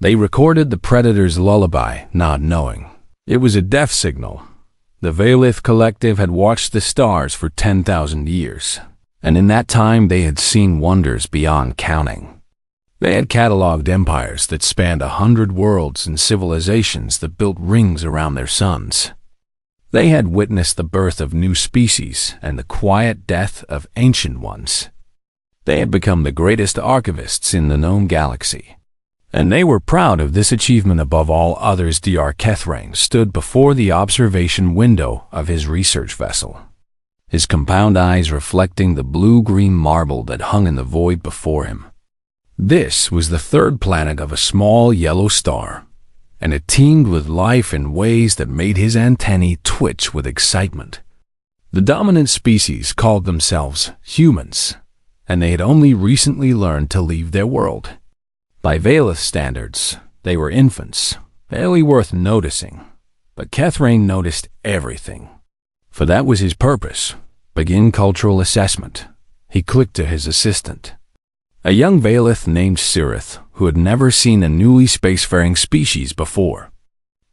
They recorded the predator's lullaby, not knowing. It was a death signal. The Valith Collective had watched the stars for 10,000 years, and in that time they had seen wonders beyond counting. They had cataloged empires that spanned 100 worlds and civilizations that built rings around their suns. They had witnessed the birth of new species and the quiet death of ancient ones. They had become the greatest archivists in the known galaxy, and they were proud of this achievement above all others. Dr. Kethrain stood before the observation window of his research vessel, his compound eyes reflecting the blue-green marble that hung in the void before him. This was the third planet of a small yellow star, and it teemed with life in ways that made his antennae twitch with excitement. The dominant species called themselves humans, and they had only recently learned to leave their world. By Valith standards, they were infants, barely worth noticing, but Kethrain noticed everything. For that was his purpose: begin cultural assessment. He clicked to his assistant, a young Valith named Sirith, who had never seen a newly spacefaring species before.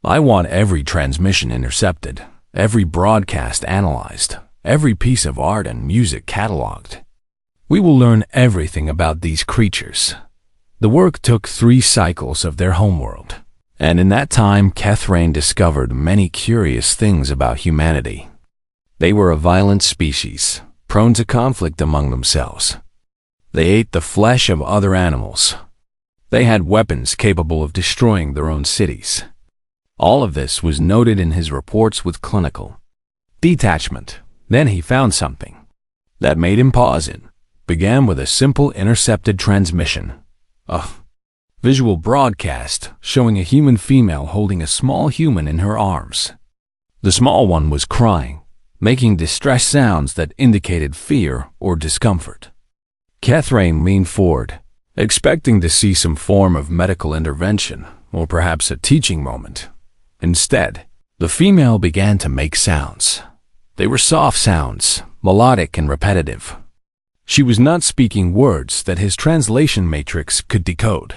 I want every transmission intercepted, every broadcast analyzed, every piece of art and music cataloged. We will learn everything about these creatures. The work took 3 cycles of their homeworld, and in that time Kethrain discovered many curious things about humanity. They were a violent species, prone to conflict among themselves. They ate the flesh of other animals. They had weapons capable of destroying their own cities. All of this was noted in his reports with clinical detachment. Then he found something that made him pause. It began with a simple intercepted transmission. A visual broadcast showing a human female holding a small human in her arms. The small one was crying, making distress sounds that indicated fear or discomfort. Kethrain leaned forward, expecting to see some form of medical intervention or perhaps a teaching moment. Instead, the female began to make sounds. They were soft sounds, melodic and repetitive. She was not speaking words that his translation matrix could decode.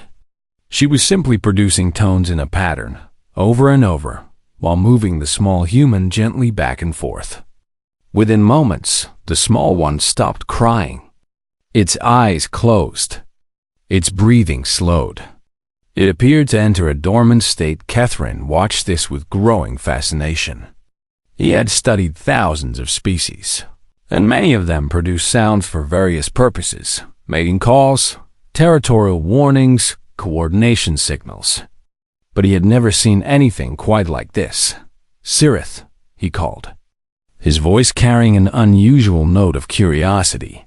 She was simply producing tones in a pattern, over and over, while moving the small human gently back and forth. Within moments, the small one stopped crying. Its eyes closed. Its breathing slowed. It appeared to enter a dormant state. Kethrain watched this with growing fascination. He had studied thousands of species, and many of them produced sounds for various purposes: mating calls, territorial warnings, coordination signals. But he had never seen anything quite like this. "Sirith," he called, his voice carrying an unusual note of curiosity.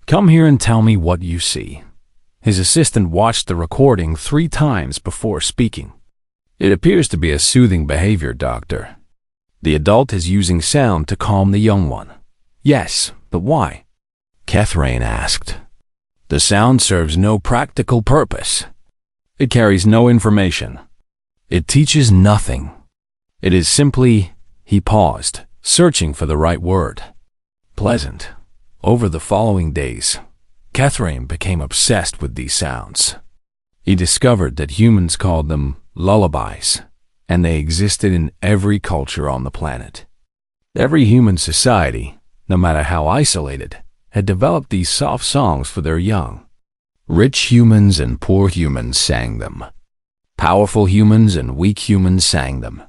"Come here and tell me what you see." His assistant watched the recording 3 times before speaking. "It appears to be a soothing behavior, Doctor. The adult is using sound to calm the young one." "Yes, but why?" Kethrain asked. "The sound serves no practical purpose. It carries no information. It teaches nothing. It is simply—" He paused, searching for the right word. "Pleasant." Over the following days, Kethrain became obsessed with these sounds. He discovered that humans called them lullabies, and they existed in every culture on the planet. Every human society, no matter how isolated, had developed these soft songs for their young. Rich humans and poor humans sang them. Powerful humans and weak humans sang them.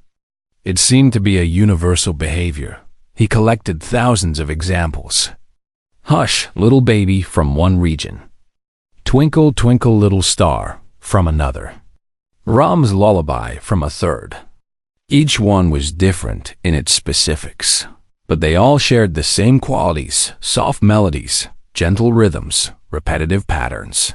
It seemed to be a universal behavior. He collected thousands of examples. "Hush, little baby," from one region. "Twinkle, twinkle, little star," from another. "Ram's lullaby," from a third. Each one was different in its specifics, but they all shared the same qualities: soft melodies, gentle rhythms, repetitive patterns.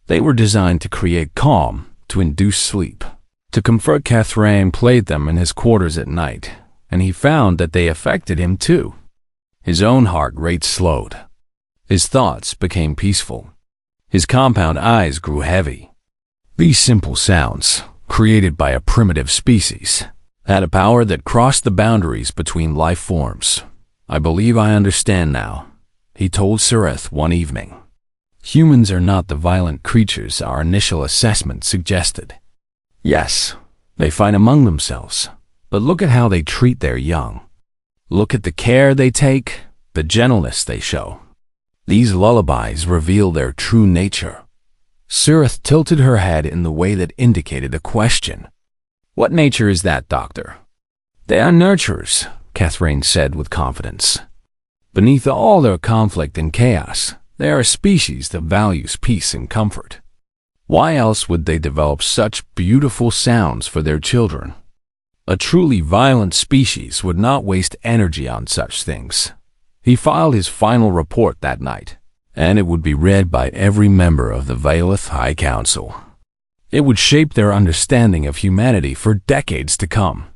They were designed to create calm, to induce sleep. To comfort, Kethrain played them in his quarters at night, and he found that they affected him too. His own heart rate slowed. His thoughts became peaceful. His compound eyes grew heavy. These simple sounds, created by a primitive species, had a power that crossed the boundaries between life forms. "I believe I understand now," he told Sirith one evening. "Humans are not the violent creatures our initial assessment suggested. Yes, they fight among themselves, but look at how they treat their young. Look at the care they take, the gentleness they show. These lullabies reveal their true nature. Sirith tilted her head in the way that indicated a question. What nature is that, Doctor? They are nurturers, Catherine said with confidence. Beneath all their conflict and chaos, they are a species that values peace and comfort. Why else would they develop such beautiful sounds for their children? A truly violent species would not waste energy on such things. He filed his final report that night, and it would be read by every member of the Veilith High Council. It would shape their understanding of humanity for decades to come.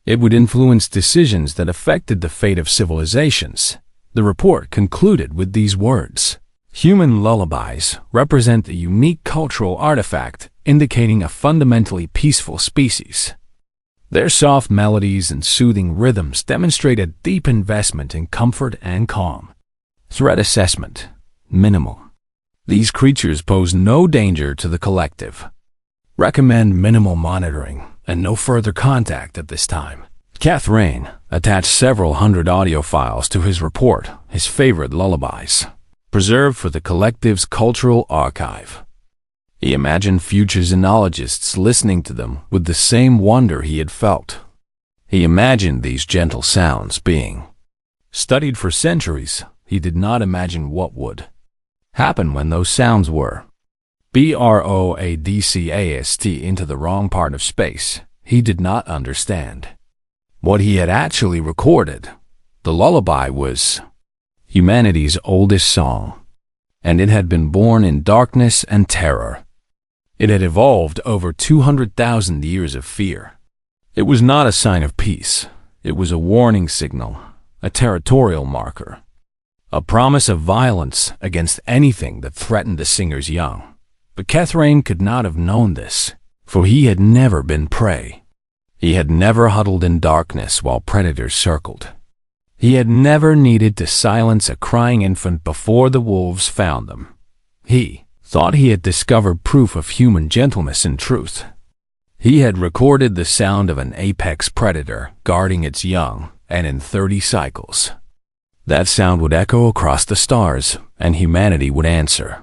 It would influence decisions that affected the fate of civilizations. The report concluded with these words: human lullabies represent a unique cultural artifact indicating a fundamentally peaceful species. Their soft melodies and soothing rhythms demonstrate a deep investment in comfort and calm. Threat assessment: minimal. These creatures pose no danger to the collective. Recommend minimal monitoring and no further contact at this time. Catherine attached several hundred audio files to his report, his favorite lullabies, preserved for the collective's cultural archive. He imagined future xenologists listening to them with the same wonder he had felt. He imagined these gentle sounds being studied for centuries. He did not imagine what would happen when those sounds were broadcast into the wrong part of space. He did not understand what he had actually recorded. The lullaby was humanity's oldest song, and it had been born in darkness and terror. It had evolved over 200,000 years of fear. It was not a sign of peace. It was a warning signal, a territorial marker, a promise of violence against anything that threatened the singer's young. But Catherine could not have known this, for he had never been prey. He had never huddled in darkness while predators circled. He had never needed to silence a crying infant before the wolves found them. He thought he had discovered proof of human gentleness and truth. He had recorded the sound of an apex predator guarding its young, and in 30 cycles, that sound would echo across the stars, and humanity would answer.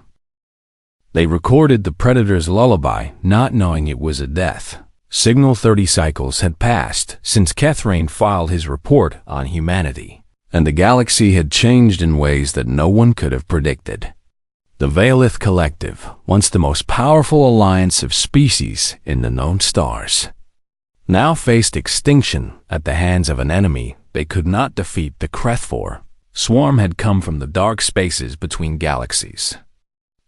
They recorded the predator's lullaby, not knowing it was a death signal. 30 cycles had passed since Catherine filed his report on humanity, and the galaxy had changed in ways that no one could have predicted. The Veilith Collective, once the most powerful alliance of species in the known stars, now faced extinction at the hands of an enemy they could not defeat. The Krethfor swarm had come from the dark spaces between galaxies,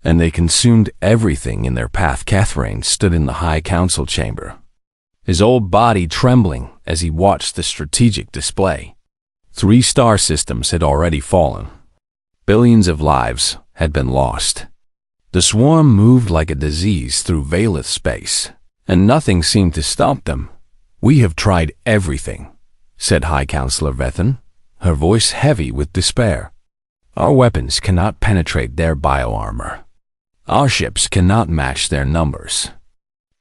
and they consumed everything in their path. Catherine stood in the High Council chamber, his old body trembling as he watched the strategic display. 3 star systems had already fallen. Billions of lives had been lost. The swarm moved like a disease through Veilith space, and nothing seemed to stop them. We have tried everything, said High Counselor Vethan, her voice heavy with despair. Our weapons cannot penetrate their bioarmor. Our ships cannot match their numbers.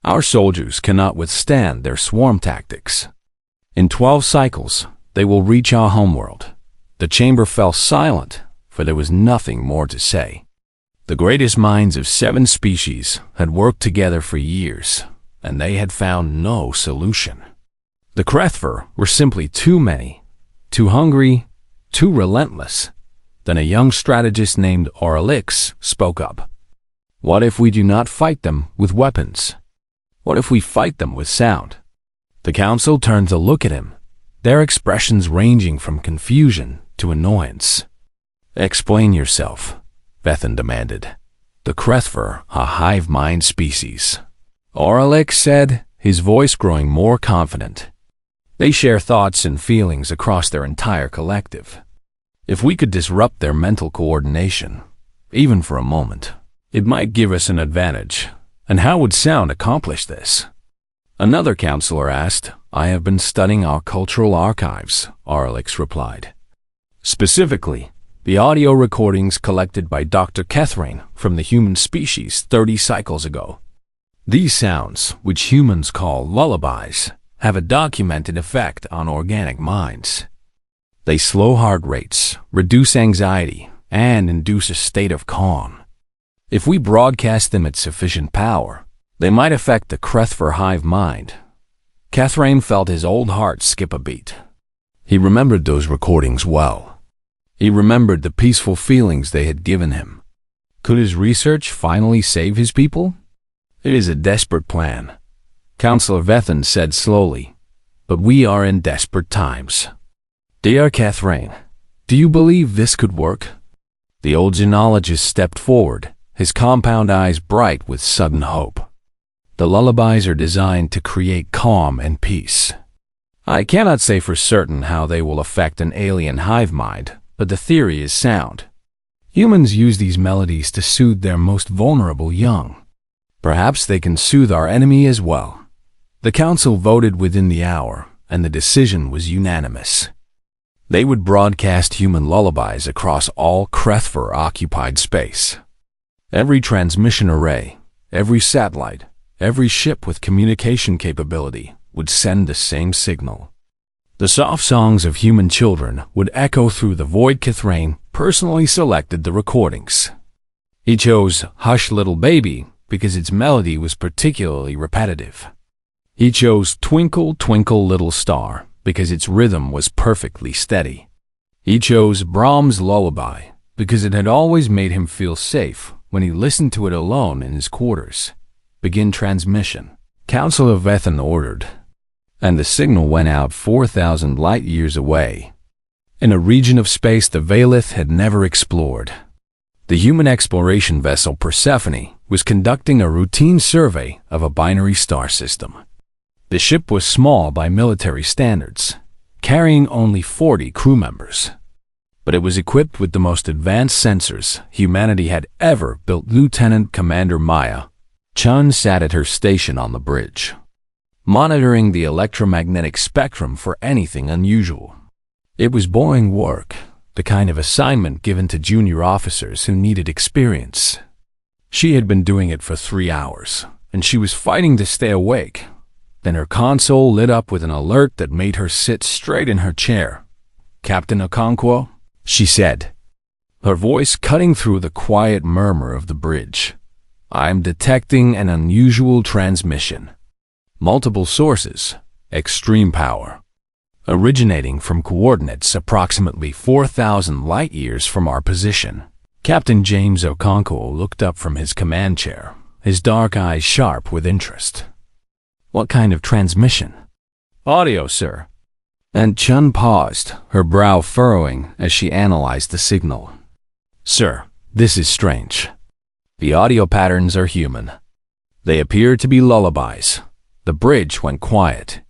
Our soldiers cannot withstand their swarm tactics. In 12 cycles, they will reach our homeworld. The chamber fell silent, for there was nothing more to say. The greatest minds of 7 species had worked together for years, and they had found no solution. The Krethfor were simply too many, too hungry, too relentless. Then a young strategist named Aurelix spoke up. What if we do not fight them with weapons? What if we fight them with sound? The council turned to look at him, their expressions ranging from confusion to annoyance. Explain yourself, Vethan demanded. The Krethfor, a hive mind species, Aurelix said, his voice growing more confident. They share thoughts and feelings across their entire collective. If we could disrupt their mental coordination, even for a moment, it might give us an advantage. And how would sound accomplish this? Another counselor asked. I have been studying our cultural archives, Aurelix replied. Specifically, the audio recordings collected by Dr. Catherine from the human species 30 cycles ago. These sounds, which humans call lullabies, have a documented effect on organic minds. They slow heart rates, reduce anxiety, and induce a state of calm. If we broadcast them at sufficient power, they might affect the Krethfer hive mind. Kathrain felt his old heart skip a beat. He remembered those recordings well. He remembered the peaceful feelings they had given him. Could his research finally save his people? It is a desperate plan, Counselor Vethan said slowly, but we are in desperate times. Dear Kathrain, do you believe this could work? The old genealogist stepped forward, his compound eyes bright with sudden hope. The lullabies are designed to create calm and peace. I cannot say for certain how they will affect an alien hive mind, but the theory is sound. Humans use these melodies to soothe their most vulnerable young. Perhaps they can soothe our enemy as well. The council voted within the hour, and the decision was unanimous. They would broadcast human lullabies across all Krethfer-occupied space. Every transmission array, every satellite, every ship with communication capability would send the same signal. The soft songs of human children would echo through the void. Kathrain personally selected the recordings. He chose Hush Little Baby because its melody was particularly repetitive. He chose Twinkle, Twinkle, Little Star because its rhythm was perfectly steady. He chose Brahms' Lullaby because it had always made him feel safe when he listened to it alone in his quarters. Begin transmission, Counselor Vethan ordered, and the signal went out 4,000 light-years away, in a region of space the Valith had never explored. The human exploration vessel Persephone was conducting a routine survey of a binary star system. The ship was small by military standards, carrying only 40 crew members. But it was equipped with the most advanced sensors humanity had ever built. Lieutenant Commander Maya Chun sat at her station on the bridge, monitoring the electromagnetic spectrum for anything unusual. It was boring work, the kind of assignment given to junior officers who needed experience. She had been doing it for 3 hours, and she was fighting to stay awake. Then her console lit up with an alert that made her sit straight in her chair. Captain Okonkwo, she said, her voice cutting through the quiet murmur of the bridge. I'm detecting an unusual transmission. Multiple sources, extreme power, originating from coordinates approximately 4,000 light-years from our position. Captain James Okonkwo looked up from his command chair, his dark eyes sharp with interest. What kind of transmission? Audio, sir. And Chun paused, her brow furrowing as she analyzed the signal. Sir, this is strange. The audio patterns are human. They appear to be lullabies. The bridge went quiet.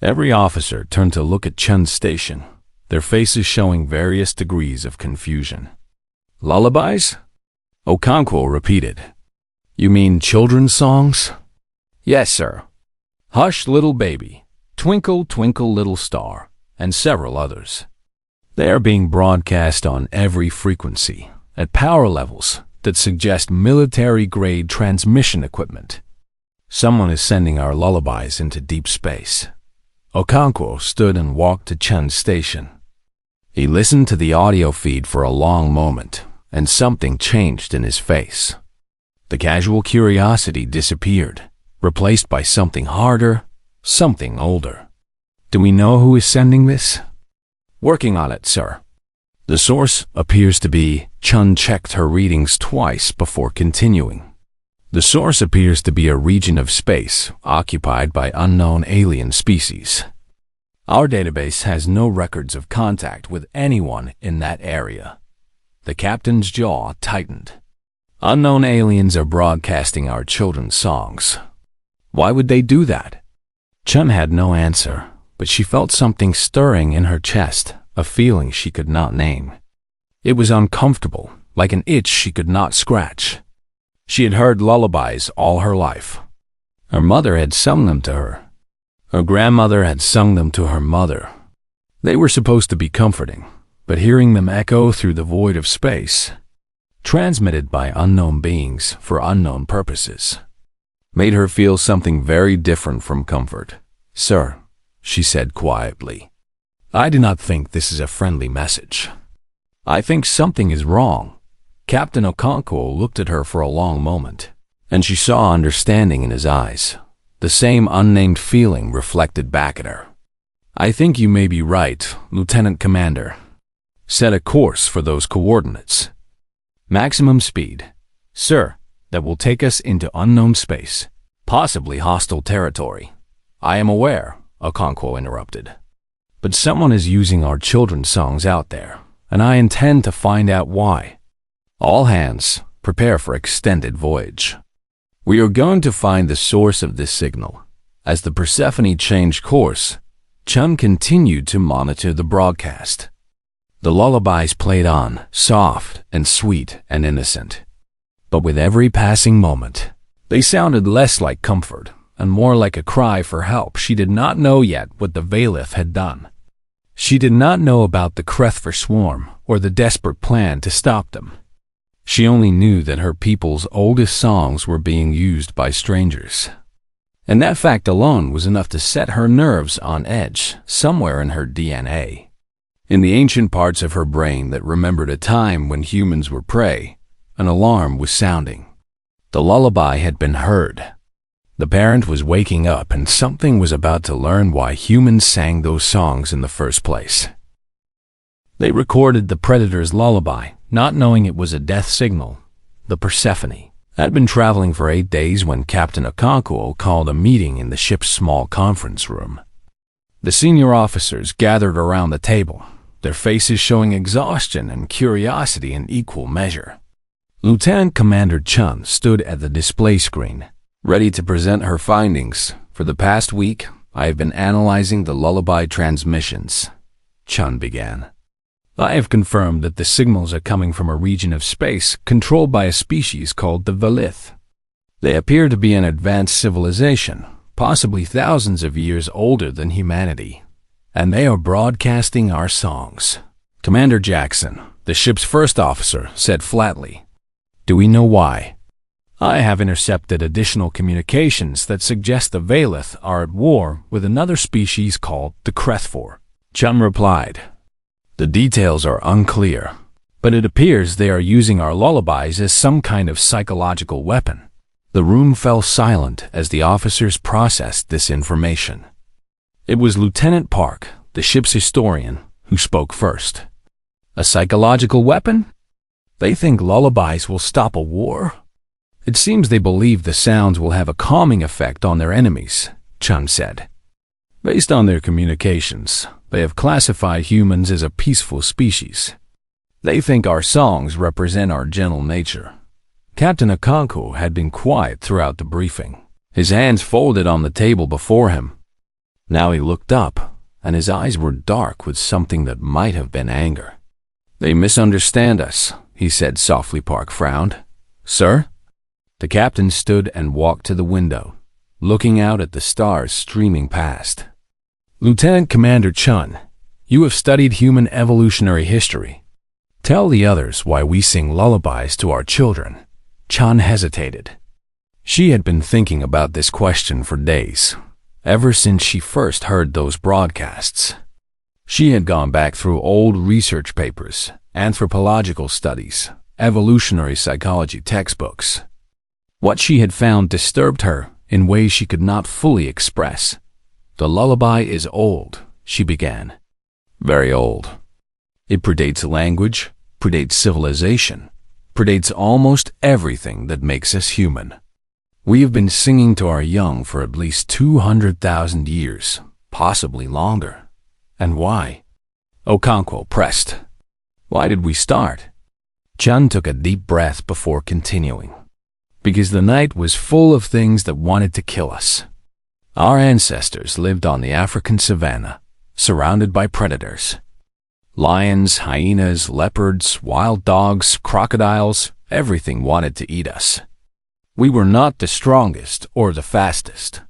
Every officer turned to look at Chun's station, their faces showing various degrees of confusion. Lullabies? Okonkwo repeated. You mean children's songs? Yes, sir. Hush, Little Baby, Twinkle, Twinkle, Little Star, and several others. They are being broadcast on every frequency, at power levels that suggest military-grade transmission equipment. Someone is sending our lullabies into deep space. Okonkwo stood and walked to Chun's station. He listened to the audio feed for a long moment, and something changed in his face. The casual curiosity disappeared, replaced by something harder, something older. Do we know who is sending this? Working on it, sir. The source appears to be. Chun checked her readings twice before continuing. The source appears to be a region of space occupied by unknown alien species. Our database has no records of contact with anyone in that area. The captain's jaw tightened. Unknown aliens are broadcasting our children's songs. Why would they do that? Chun had no answer, but she felt something stirring in her chest, a feeling she could not name. It was uncomfortable, like an itch she could not scratch. She had heard lullabies all her life. Her mother had sung them to her. Her grandmother had sung them to her mother. They were supposed to be comforting, but hearing them echo through the void of space, transmitted by unknown beings for unknown purposes, made her feel something very different from comfort. "Sir," she said quietly, "I do not think this is a friendly message. I think something is wrong." Captain Okonkwo looked at her for a long moment, and she saw understanding in his eyes, the same unnamed feeling reflected back at her. "I think you may be right, Lieutenant Commander. Set a course for those coordinates. Maximum speed, sir, that will take us into unknown space, possibly hostile territory." "I am aware," Okonkwo interrupted. "But someone is using our children's songs out there, and I intend to find out why. All hands, prepare for extended voyage. We are going to find the source of this signal." As the Persephone changed course, Chun continued to monitor the broadcast. The lullabies played on, soft and sweet and innocent. But with every passing moment, they sounded less like comfort and more like a cry for help. She did not know yet what the Valith had done. She did not know about the Krethver swarm or the desperate plan to stop them. She only knew that her people's oldest songs were being used by strangers. And that fact alone was enough to set her nerves on edge somewhere in her DNA. In the ancient parts of her brain that remembered a time when humans were prey, an alarm was sounding. The lullaby had been heard. The parent was waking up, and something was about to learn why humans sang those songs in the first place. They recorded the predator's lullaby, not knowing it was a death signal. The Persephone had been traveling for 8 days when Captain Okonkwo called a meeting in the ship's small conference room. The senior officers gathered around the table, their faces showing exhaustion and curiosity in equal measure. Lieutenant Commander Chun stood at the display screen, ready to present her findings. "For the past week, I have been analyzing the lullaby transmissions," Chun began. "I have confirmed that the signals are coming from a region of space controlled by a species called the Valith. They appear to be an advanced civilization, possibly thousands of years older than humanity, and they are broadcasting our songs." Commander Jackson, the ship's first officer, said flatly, "Do we know why?" "I have intercepted additional communications that suggest the Valith are at war with another species called the Krethfor," Chun replied. "The details are unclear, but it appears they are using our lullabies as some kind of psychological weapon." The room fell silent as the officers processed this information. It was Lieutenant Park, the ship's historian, who spoke first. "A psychological weapon? They think lullabies will stop a war? It seems they believe the sounds will have a calming effect on their enemies," Chun said. "Based on their communications, they have classified humans as a peaceful species. They think our songs represent our gentle nature." Captain Okonkwo had been quiet throughout the briefing, his hands folded on the table before him. Now he looked up, and his eyes were dark with something that might have been anger. "They misunderstand us," he said softly. Park frowned. "Sir?" The captain stood and walked to the window, looking out at the stars streaming past. "Lieutenant Commander Chun, you have studied human evolutionary history. Tell the others why we sing lullabies to our children." Chun hesitated. She had been thinking about this question for days, ever since she first heard those broadcasts. She had gone back through old research papers, anthropological studies, evolutionary psychology textbooks. What she had found disturbed her in ways she could not fully express. "The lullaby is old," she began. "Very old. It predates language, predates civilization, predates almost everything that makes us human. We have been singing to our young for at least 200,000 years, possibly longer. And why?" Okonkwo pressed. "Why did we start?" Chun took a deep breath before continuing. "Because the night was full of things that wanted to kill us. Our ancestors lived on the African savanna, surrounded by predators. Lions, hyenas, leopards, wild dogs, crocodiles, everything wanted to eat us. We were not the strongest or the fastest.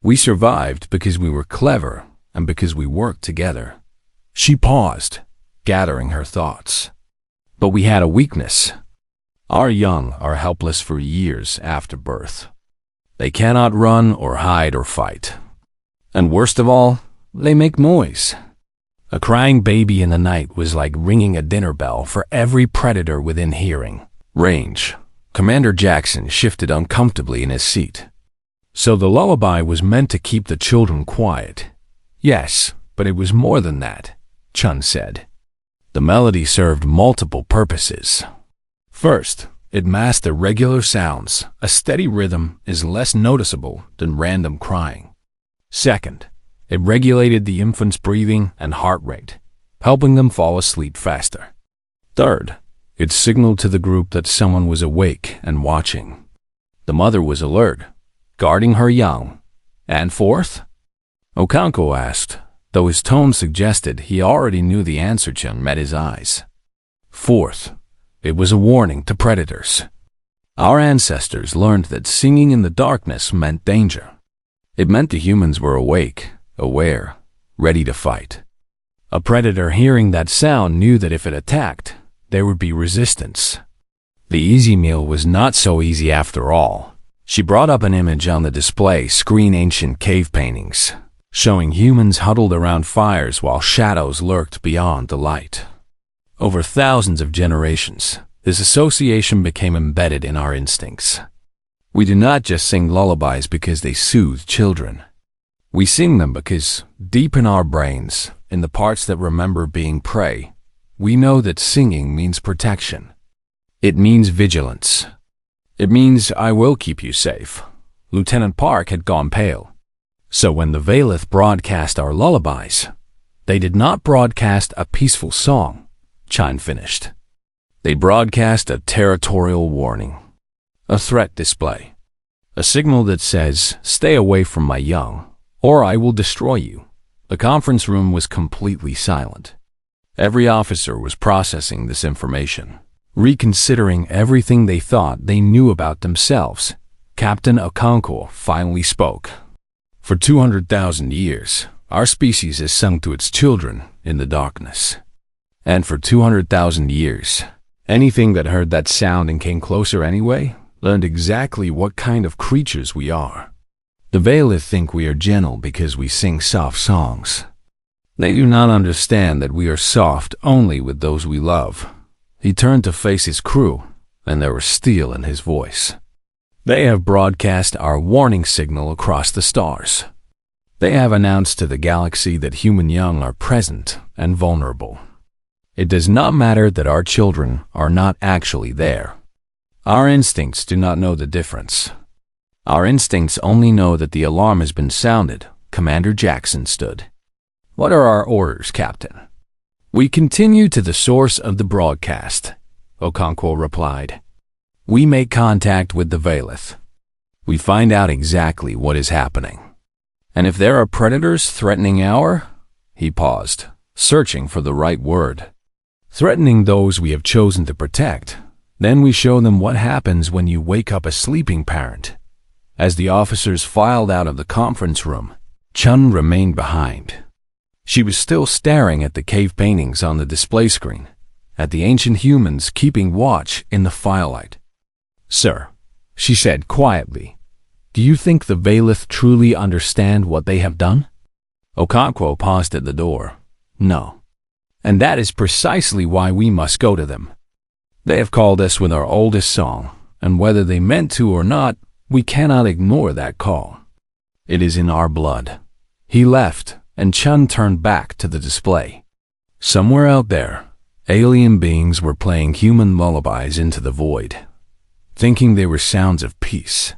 We survived because we were clever and because we worked together." She paused, gathering her thoughts. "But we had a weakness. Our young are helpless for years after birth. They cannot run or hide or fight. And worst of all, they make noise. A crying baby in the night was like ringing a dinner bell for every predator within hearing range. Commander Jackson shifted uncomfortably in his seat. So the lullaby was meant to keep the children quiet. Yes, but it was more than that, Chun said. The melody served multiple purposes. First, it masked irregular sounds. A steady rhythm is less noticeable than random crying. Second, it regulated the infant's breathing and heart rate, helping them fall asleep faster. Third, it signaled to the group that someone was awake and watching. The mother was alert, guarding her young. And fourth? Okonkwo asked, though his tone suggested he already knew the answer. Chun met his eyes. Fourth, it was a warning to predators. Our ancestors learned that singing in the darkness meant danger. It meant the humans were awake, aware, ready to fight. A predator hearing that sound knew that if it attacked, there would be resistance. The easy meal was not so easy after all. She brought up an image on the display screen, ancient cave paintings, showing humans huddled around fires while shadows lurked beyond the light. Over thousands of generations, this association became embedded in our instincts. We do not just sing lullabies because they soothe children. We sing them because, deep in our brains, in the parts that remember being prey, we know that singing means protection. It means vigilance. It means I will keep you safe. Lieutenant Park had gone pale. So when the Valith broadcast our lullabies, they did not broadcast a peaceful song, Chun finished. They broadcast a territorial warning, a threat display, a signal that says, stay away from my young, or I will destroy you. The conference room was completely silent. Every officer was processing this information, reconsidering everything they thought they knew about themselves. Captain Okonkwo finally spoke. For 200,000 years, our species has sung to its children in the darkness. And for 200,000 years, anything that heard that sound and came closer anyway learned exactly what kind of creatures we are. The Valith think we are gentle because we sing soft songs. They do not understand that we are soft only with those we love. He turned to face his crew, and there was steel in his voice. They have broadcast our warning signal across the stars. They have announced to the galaxy that human young are present and vulnerable. It does not matter that our children are not actually there. Our instincts do not know the difference. Our instincts only know that the alarm has been sounded. Commander Jackson stood. What are our orders, Captain? We continue to the source of the broadcast, Okonkwo replied. We make contact with the Valith. We find out exactly what is happening. And if there are predators threatening our... He paused, searching for the right word. Threatening those we have chosen to protect. Then we show them what happens when you wake up a sleeping parent. As the officers filed out of the conference room, Chun remained behind. She was still staring at the cave paintings on the display screen, at the ancient humans keeping watch in the firelight. Sir, she said quietly, do you think the Valith truly understand what they have done? Okonkwo paused at the door. No. And that is precisely why we must go to them. They have called us with our oldest song, and whether they meant to or not, we cannot ignore that call. It is in our blood. He left, and Chun turned back to the display. Somewhere out there, alien beings were playing human lullabies into the void, thinking they were sounds of peace.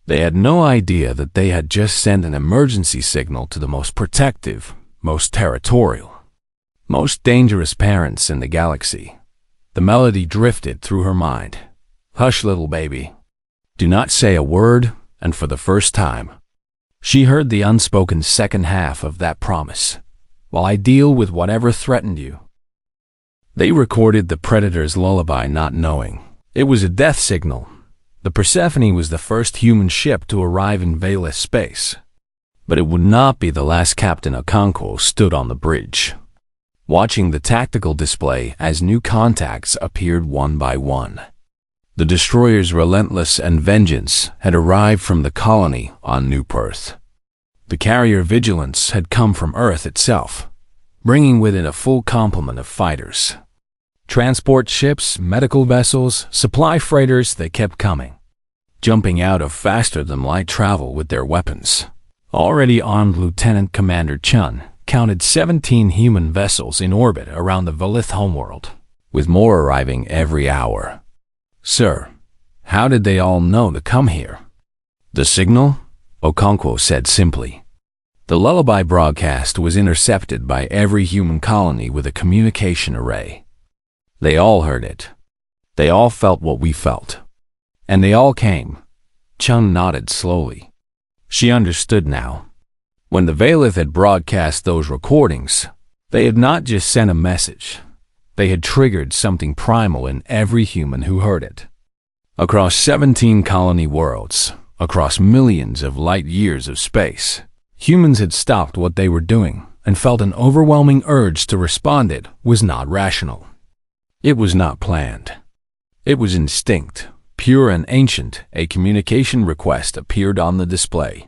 They had no idea that they had just sent an emergency signal to the most protective, most territorial, most dangerous parents in the galaxy. The melody drifted through her mind. Hush, little baby. Do not say a word, and for the first time, she heard the unspoken second half of that promise. While I deal with whatever threatened you. They recorded the Predator's lullaby not knowing. It was a death signal. The Persephone was the first human ship to arrive in Valith space. But it would not be the last. Captain Okonkwo stood on the bridge, watching the tactical display as new contacts appeared one by one. The destroyers Relentless and Vengeance had arrived from the colony on New Perth. The carrier Vigilance had come from Earth itself, bringing with it a full complement of fighters. Transport ships, medical vessels, supply freighters, they kept coming, jumping out of faster-than-light travel with their weapons. Already armed Lieutenant Commander Chun counted 17 human vessels in orbit around the Velith homeworld, with more arriving every hour. "Sir, how did they all know to come here?" "The signal?" Okonkwo said simply. The Lullaby broadcast was intercepted by every human colony with a communication array. They all heard it. They all felt what we felt. And they all came. Chun nodded slowly. She understood now. When the Velith had broadcast those recordings, they had not just sent a message. They had triggered something primal in every human who heard it. Across 17 colony worlds, across millions of light years of space, humans had stopped what they were doing and felt an overwhelming urge to respond. It was not rational. It was not planned. It was instinct, pure and ancient. A communication request appeared on the display.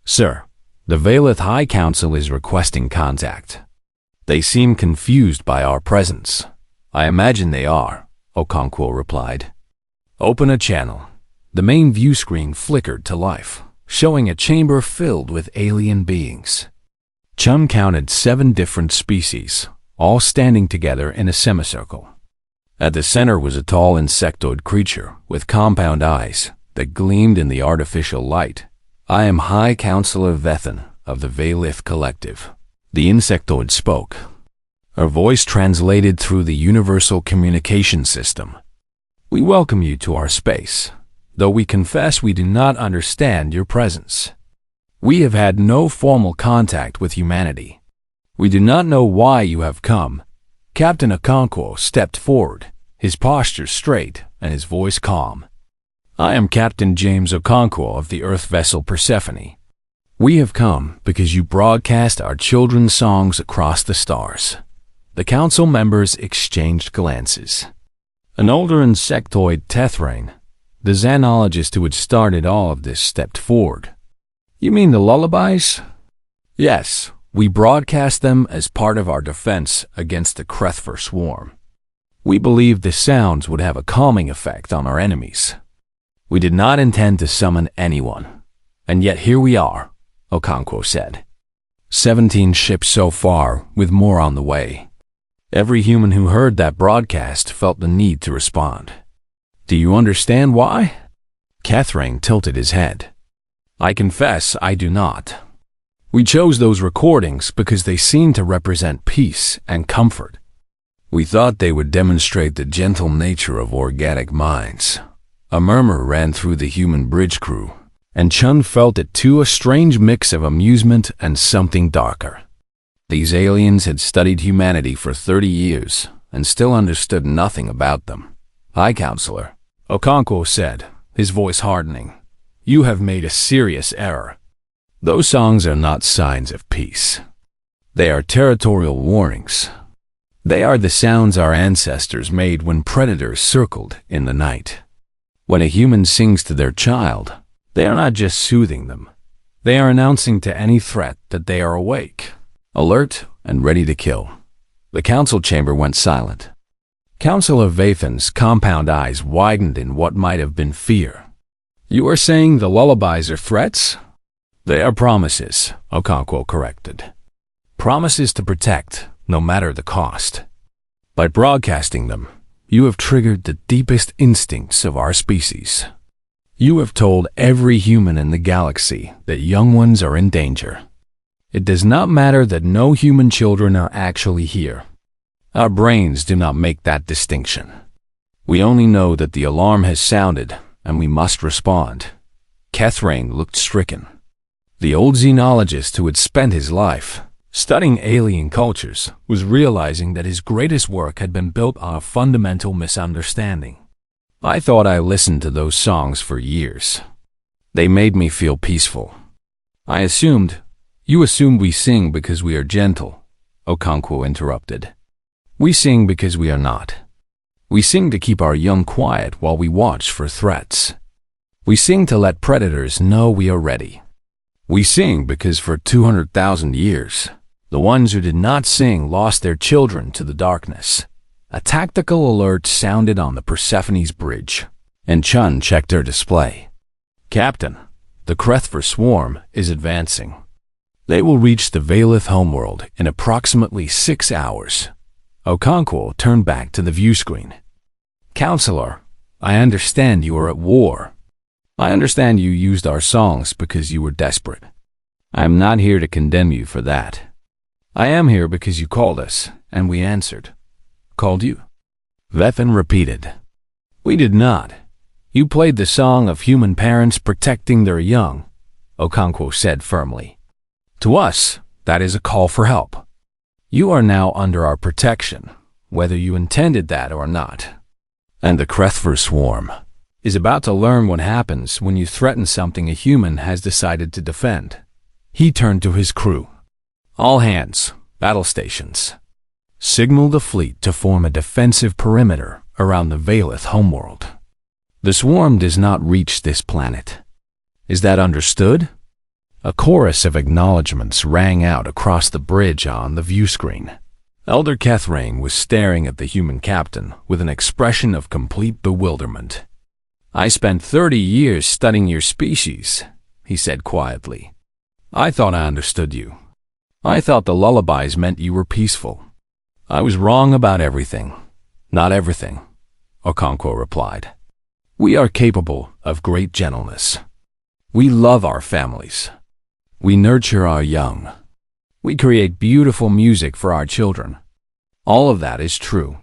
"Sir, the Velith High Council is requesting contact. They seem confused by our presence." "I imagine they are," Okonkwo replied. "Open a channel." The main view screen flickered to life, showing a chamber filled with alien beings. Chun counted 7 different species, all standing together in a semicircle. At the center was a tall insectoid creature with compound eyes that gleamed in the artificial light. "I am High Counselor Vethan of the Velith Collective." The insectoid spoke. Her voice translated through the universal communication system. "We welcome you to our space, though we confess we do not understand your presence. We have had no formal contact with humanity. We do not know why you have come." Captain Okonkwo stepped forward, his posture straight and his voice calm. "I am Captain James Okonkwo of the Earth vessel Persephone. We have come because you broadcast our children's songs across the stars." The council members exchanged glances. An older insectoid Tethrain, the xenologist who had started all of this, stepped forward. "You mean the lullabies?" "Yes. We broadcast them as part of our defense against the Krethfer swarm. We believed the sounds would have a calming effect on our enemies. We did not intend to summon anyone. And yet here we are," Okonkwo said. 17 ships so far, with more on the way. Every human who heard that broadcast felt the need to respond. "Do you understand why?" Kethrain tilted his head. "I confess I do not. We chose those recordings because they seemed to represent peace and comfort. We thought they would demonstrate the gentle nature of organic minds." A murmur ran through the human bridge crew, and Chun felt it too, a strange mix of amusement and something darker. These aliens had studied humanity for 30 years and still understood nothing about them. "High Counselor," Okonkwo said, his voice hardening, "you have made a serious error. Those songs are not signs of peace. They are territorial warnings. They are the sounds our ancestors made when predators circled in the night. When a human sings to their child, they are not just soothing them. They are announcing to any threat that they are awake, alert, and ready to kill." The council chamber went silent. Counselor Vathan's compound eyes widened in what might have been fear. "You are saying the lullabies are threats?" "They are promises," Okonkwo corrected. "Promises to protect, no matter the cost. By broadcasting them, you have triggered the deepest instincts of our species. You have told every human in the galaxy that young ones are in danger. It does not matter that no human children are actually here. Our brains do not make that distinction. We only know that the alarm has sounded, and we must respond." Kethrain looked stricken. The old xenologist who had spent his life studying alien cultures was realizing that his greatest work had been built on a fundamental misunderstanding. "I thought I listened to those songs for years. They made me feel peaceful. You assumed we sing because we are gentle," Okonkwo interrupted. "We sing because we are not. We sing to keep our young quiet while we watch for threats. We sing to let predators know we are ready. We sing because for 200,000 years, the ones who did not sing lost their children to the darkness. A tactical alert sounded on the Persephone's bridge, and Chun checked her display. Captain, the Krethver swarm is advancing. They will reach the Valith homeworld in approximately 6 hours. Okonkwo turned back to the view screen. Counselor, I understand you are at war. I understand you used our songs because you were desperate. I am not here to condemn you for that. I am here because you called us, and we answered. Called you? Vethin repeated. We did not. You played the song of human parents protecting their young, Okonkwo said firmly. To us, that is a call for help. You are now under our protection, whether you intended that or not. And the Krethver swarm is about to learn what happens when you threaten something a human has decided to defend. He turned to his crew. All hands, battle stations. Signal the fleet to form a defensive perimeter around the Valith homeworld. The swarm does not reach this planet. Is that understood? A chorus of acknowledgments rang out across the bridge on the view screen. Elder Kethrain was staring at the human captain with an expression of complete bewilderment. I spent 30 years studying your species, he said quietly. I thought I understood you. I thought the lullabies meant you were peaceful. I was wrong about everything. Not everything, Okonkwo replied. We are capable of great gentleness. We love our families. We nurture our young. We create beautiful music for our children. All of that is true.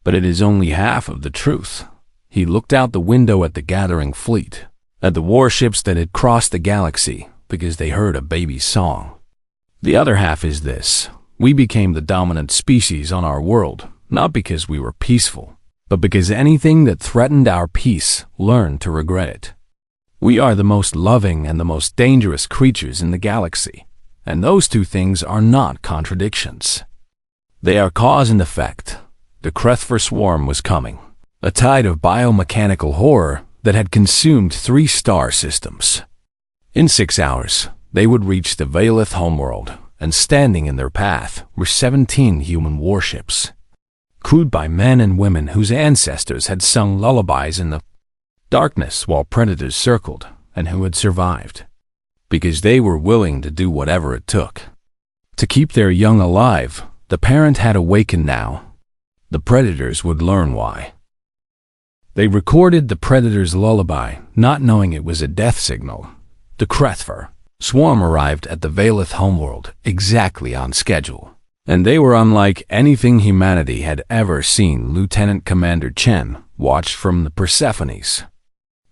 But it is only half of the truth. He looked out the window at the gathering fleet, at the warships that had crossed the galaxy because they heard a baby's song. The other half is this. We became the dominant species on our world, not because we were peaceful, but because anything that threatened our peace learned to regret it. We are the most loving and the most dangerous creatures in the galaxy, and those two things are not contradictions. They are cause and effect. The Krethver swarm was coming, a tide of biomechanical horror that had consumed 3 star systems. In 6 hours, they would reach the Valith homeworld, and standing in their path were 17 human warships, crewed by men and women whose ancestors had sung lullabies in the darkness while predators circled, and who had survived, because they were willing to do whatever it took. To keep their young alive, the parent had awakened now. The predators would learn why. They recorded the predator's lullaby, not knowing it was a death signal. The Krethver swarm arrived at the Valith homeworld exactly on schedule, and they were unlike anything humanity had ever seen. Lieutenant Commander Chen watched from the Persephone's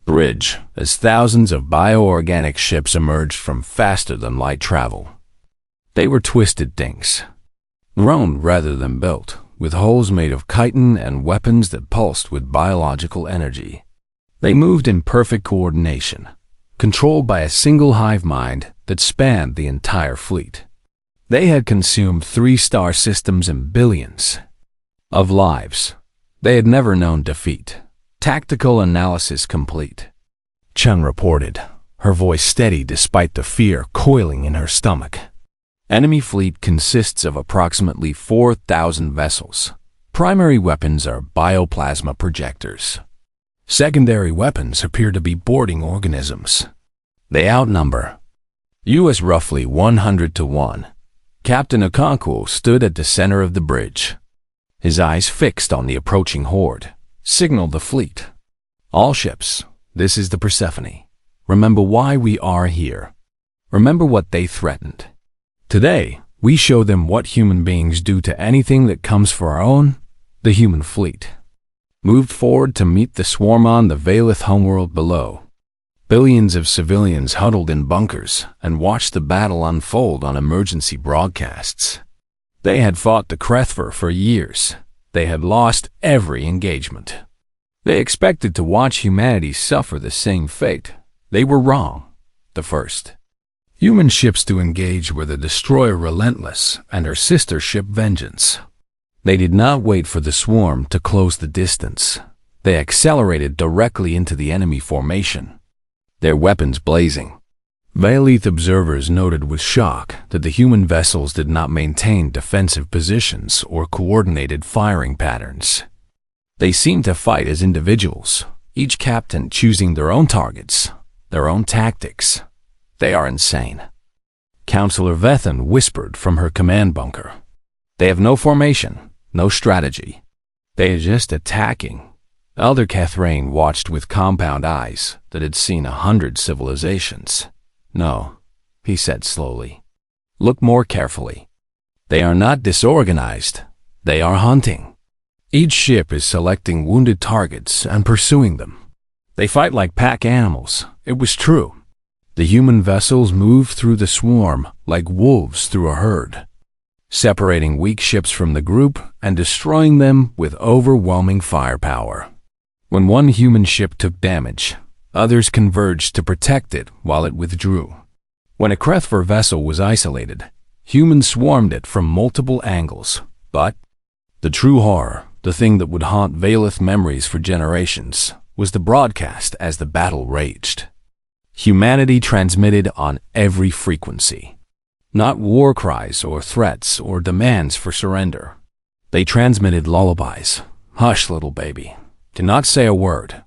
bridge as thousands of bioorganic ships emerged from faster-than-light travel. They were twisted things, roamed rather than built, with hulls made of chitin and weapons that pulsed with biological energy. They moved in perfect coordination, controlled by a single hive mind that spanned the entire fleet. They had consumed 3 star systems and billions of lives. They had never known defeat. Tactical analysis complete, Chun reported, her voice steady despite the fear coiling in her stomach. Enemy fleet consists of approximately 4,000 vessels. Primary weapons are bioplasma projectors. Secondary weapons appear to be boarding organisms. They outnumber U.S. roughly 100 to 1. Captain Okonkwo stood at the center of the bridge, his eyes fixed on the approaching horde. Signal the fleet. All ships, this is the Persephone. Remember why we are here. Remember what they threatened. Today, we show them what human beings do to anything that comes for our own, the human fleet. Moved forward to meet the swarm on the Valith homeworld below. Billions of civilians huddled in bunkers and watched the battle unfold on emergency broadcasts. They had fought the Krethver for years. They had lost every engagement. They expected to watch humanity suffer the same fate. They were wrong. The first human ships to engage were the destroyer Relentless and her sister ship Vengeance. They did not wait for the swarm to close the distance. They accelerated directly into the enemy formation, their weapons blazing. Veilith observers noted with shock that the human vessels did not maintain defensive positions or coordinated firing patterns. They seemed to fight as individuals, each captain choosing their own targets, their own tactics. They are insane. Counselor Vethan whispered from her command bunker. They have no formation, no strategy. They are just attacking. Elder Kethrain watched with compound eyes that had seen 100 civilizations. No, he said slowly. Look more carefully. They are not disorganized. They are hunting. Each ship is selecting wounded targets and pursuing them. They fight like pack animals. It was true. The human vessels moved through the swarm like wolves through a herd, separating weak ships from the group and destroying them with overwhelming firepower. When one human ship took damage, others converged to protect it while it withdrew. When a Krethver vessel was isolated, humans swarmed it from multiple angles. But the true horror, the thing that would haunt Veilith memories for generations, was the broadcast as the battle raged. Humanity transmitted on every frequency. Not war cries or threats or demands for surrender. They transmitted lullabies. Hush, little baby. Do not say a word,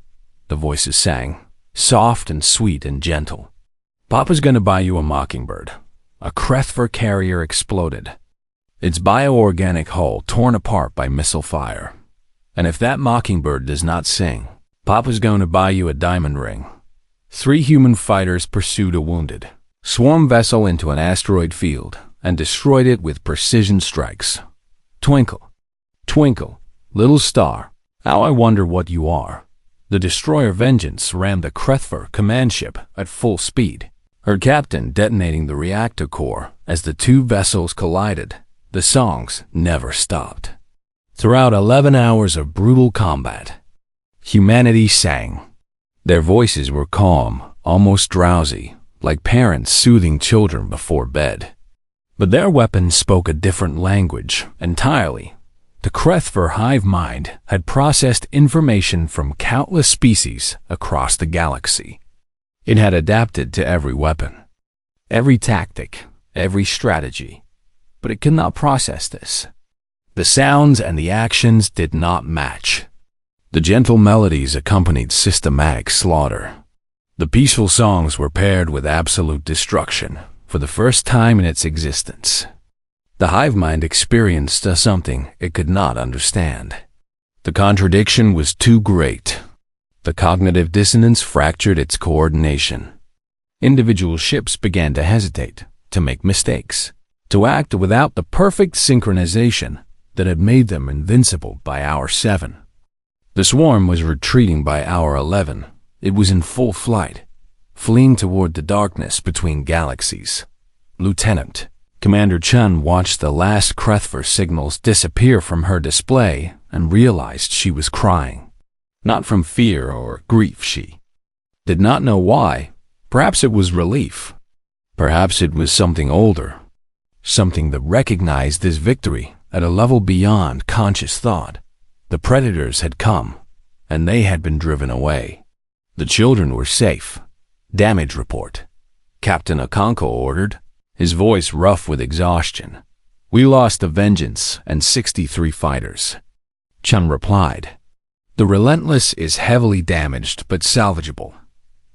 the voices sang, soft and sweet and gentle. Papa's gonna buy you a mockingbird. A Krethver carrier exploded, its bioorganic hull torn apart by missile fire. And if that mockingbird does not sing, Papa's going to buy you a diamond ring. 3 human fighters pursued a wounded swarm vessel into an asteroid field and destroyed it with precision strikes. Twinkle, twinkle, little star, how I wonder what you are. The destroyer Vengeance rammed the Krethver command ship at full speed, her captain detonating the reactor core as the 2 vessels collided. The songs never stopped. Throughout 11 hours of brutal combat, humanity sang. Their voices were calm, almost drowsy, like parents soothing children before bed. But their weapons spoke a different language entirely. The Krethver hive mind had processed information from countless species across the galaxy. It had adapted to every weapon, every tactic, every strategy. But it could not process this. The sounds and the actions did not match. The gentle melodies accompanied systematic slaughter. The peaceful songs were paired with absolute destruction for the first time in its existence. The hive mind experienced something it could not understand. The contradiction was too great. The cognitive dissonance fractured its coordination. Individual ships began to hesitate, to make mistakes, to act without the perfect synchronization that had made them invincible by hour 7. The swarm was retreating by hour 11. It was in full flight, fleeing toward the darkness between galaxies. Lieutenant, Commander Chun watched the last Krethver signals disappear from her display and realized she was crying. Not from fear or grief, she did not know why. Perhaps it was relief. Perhaps it was something older, something that recognized this victory at a level beyond conscious thought. The predators had come, and they had been driven away. The children were safe. Damage report, Captain Akonko ordered, his voice rough with exhaustion. We lost the Vengeance and 63 fighters. Chun replied. The Relentless is heavily damaged but salvageable.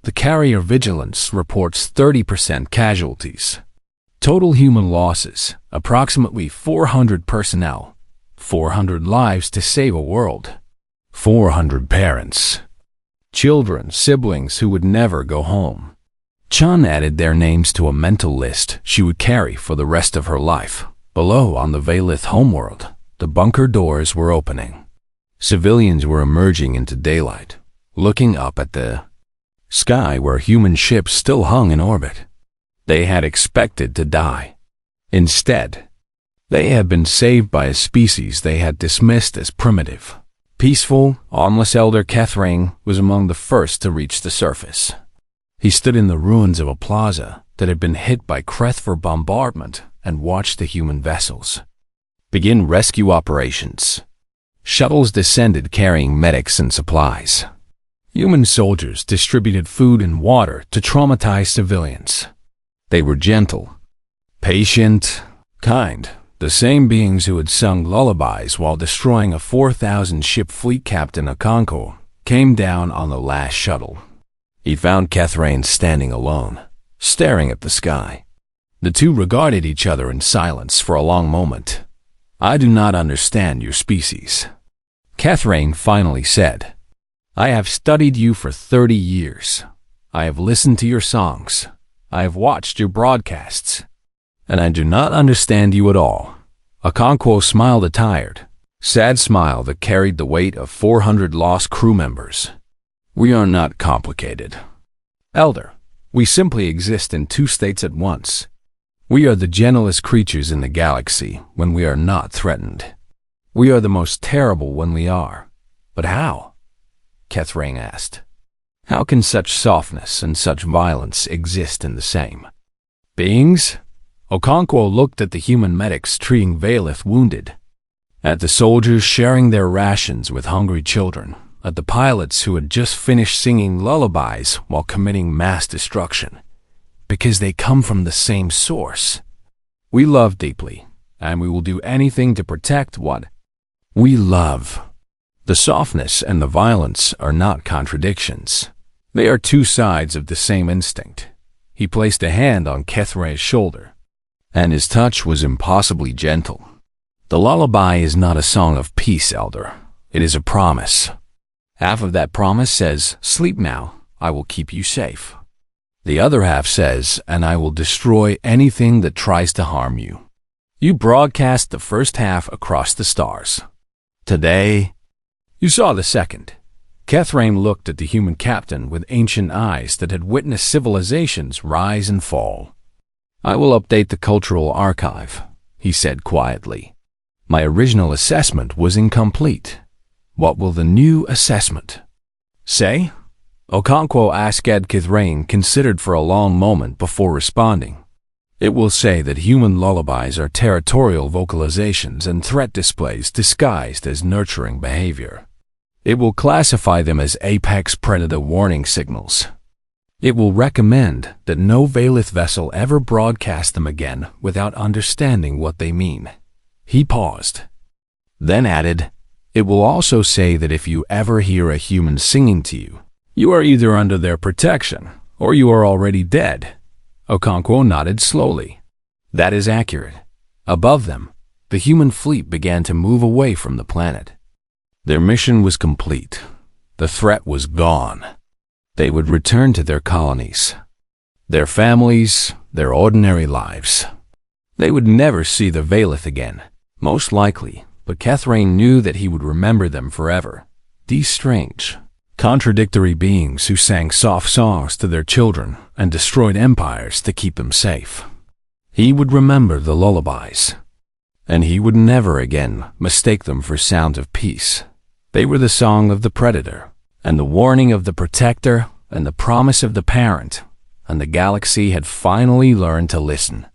The carrier Vigilance reports 30% casualties. Total human losses, approximately 400 personnel, 400 lives to save a world, 400 parents, children, siblings who would never go home. Chun added their names to a mental list she would carry for the rest of her life. Below on the Veilith homeworld, the bunker doors were opening. Civilians were emerging into daylight, looking up at the sky where human ships still hung in orbit. They had expected to die. Instead, they had been saved by a species they had dismissed as primitive. Peaceful, armless Elder Kethrain was among the first to reach the surface. He stood in the ruins of a plaza that had been hit by Krethver bombardment and watched the human vessels Begin rescue operations. Shuttles descended carrying medics and supplies. Human soldiers distributed food and water to traumatized civilians. They were gentle, patient, kind, the same beings who had sung lullabies while destroying a 4,000-ship fleet. Captain Okonkwo came down on the last shuttle. He found Kethrain standing alone, staring at the sky. The two regarded each other in silence for a long moment. "I do not understand your species," Kethrain finally said. "I have studied you for 30 years. I have listened to your songs. I have watched your broadcasts. And I do not understand you at all." Okonkwo smiled a tired, sad smile that carried the weight of 400 lost crew members. "We are not complicated, Elder. We simply exist in two states at once. We are the gentlest creatures in the galaxy when we are not threatened. We are the most terrible when we are. But how?" Kethrain asked. "How can such softness and such violence exist in the same beings?" Okonkwo looked at the human medics treating Valith wounded, at the soldiers sharing their rations with hungry children, at the pilots who had just finished singing lullabies while committing mass destruction, because they come from the same source. "We love deeply, and we will do anything to protect what we love." The softness and the violence are not contradictions. They are two sides of the same instinct. He placed a hand on Kethrain's shoulder, and his touch was impossibly gentle. "The lullaby is not a song of peace, Elder. It is a promise. Half of that promise says, 'Sleep now, I will keep you safe.' The other half says, 'And I will destroy anything that tries to harm you.' You broadcast the first half across the stars. Today, you saw the second." Kethrain looked at the human captain with ancient eyes that had witnessed civilizations rise and fall. "I will update the cultural archive," he said quietly. "My original assessment was incomplete. What will the new assessment say?" Okonkwo asked. Kethrain considered for a long moment before responding. "It will say that human lullabies are territorial vocalizations and threat displays disguised as nurturing behavior. It will classify them as apex predator warning signals. It will recommend that no Valith vessel ever broadcast them again without understanding what they mean." He paused, then added, "It will also say that if you ever hear a human singing to you, you are either under their protection or you are already dead." Okonkwo nodded slowly. "That is accurate." Above them, the human fleet began to move away from the planet. Their mission was complete. The threat was gone. They would return to their colonies, their families, their ordinary lives. They would never see the Valith again, most likely, but Kethrain knew that he would remember them forever. These strange, contradictory beings who sang soft songs to their children and destroyed empires to keep them safe. He would remember the lullabies, and he would never again mistake them for sounds of peace. They were the song of the predator, and the warning of the protector, and the promise of the parent, and the galaxy had finally learned to listen.